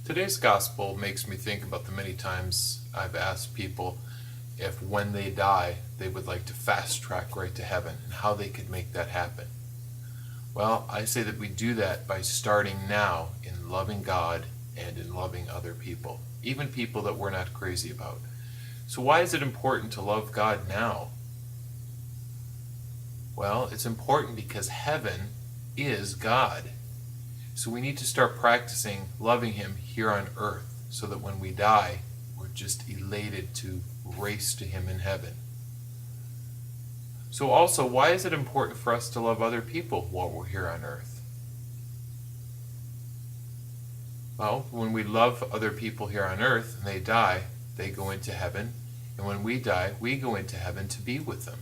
Today's gospel makes me think about the many times I've asked people if when they die they would like to fast track right to heaven and how they could make that happen. Well, I say that we do that by starting now in loving God and in loving other people, even people that we're not crazy about. So why is it important to love God now? Well, it's important because heaven is God. So we need to start practicing loving Him here on earth so that when we die, we're just elated to race to Him in heaven. So also, why is it important for us to love other people while we're here on earth? Well, when we love other people here on earth and they die, they go into heaven. And when we die, we go into heaven to be with them.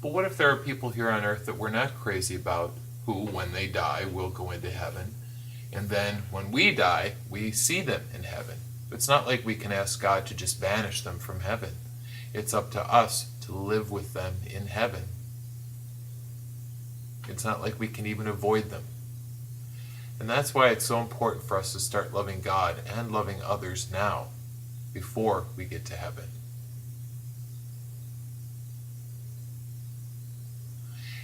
But what if there are people here on earth that we're not crazy about, who, when they die, will go into heaven? And then when we die, we see them in heaven. It's not like we can ask God to just banish them from heaven. It's up to us to live with them in heaven. It's not like we can even avoid them. And that's why it's so important for us to start loving God and loving others now, before we get to heaven.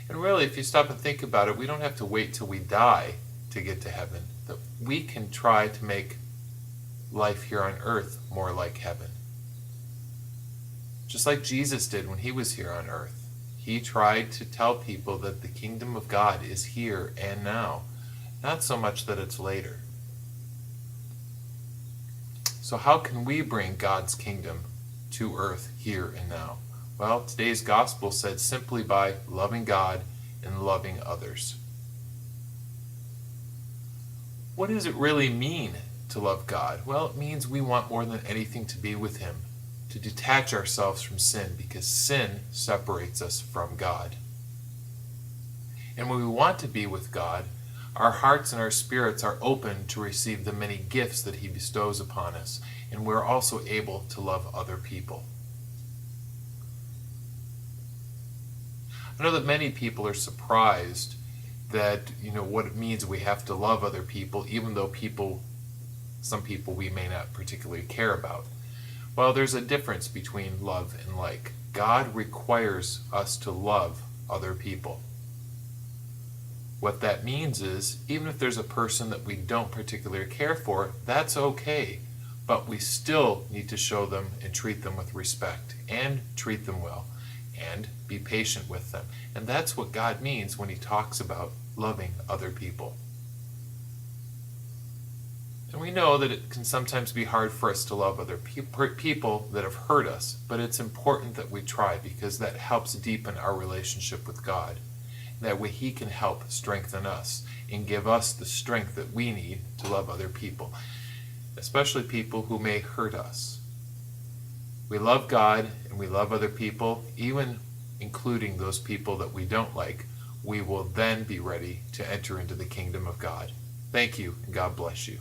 And really, if you stop and think about it, we don't have to wait till we die to get to heaven. That we can try to make life here on earth more like heaven. Just like Jesus did when He was here on earth. He tried to tell people that the kingdom of God is here and now, not so much that it's later. So how can we bring God's kingdom to earth here and now? Well, today's gospel said simply by loving God and loving others. What does it really mean to love God? Well, it means we want more than anything to be with Him, to detach ourselves from sin, because sin separates us from God. And when we want to be with God, our hearts and our spirits are open to receive the many gifts that He bestows upon us, and we're also able to love other people. I know that many people are surprised that, what it means we have to love other people, even though some people we may not particularly care about. Well, there's a difference between love and like. God requires us to love other people. What that means is, even if there's a person that we don't particularly care for, that's okay. But we still need to show them and treat them with respect, and treat them well, and be patient with them. And that's what God means when He talks about loving other people. And we know that it can sometimes be hard for us to love other people that have hurt us, but it's important that we try, because that helps deepen our relationship with God. That way He can help strengthen us and give us the strength that we need to love other people, especially people who may hurt us. We love God and we love other people, even including those people that we don't like. We will then be ready to enter into the kingdom of God. Thank you, and God bless you.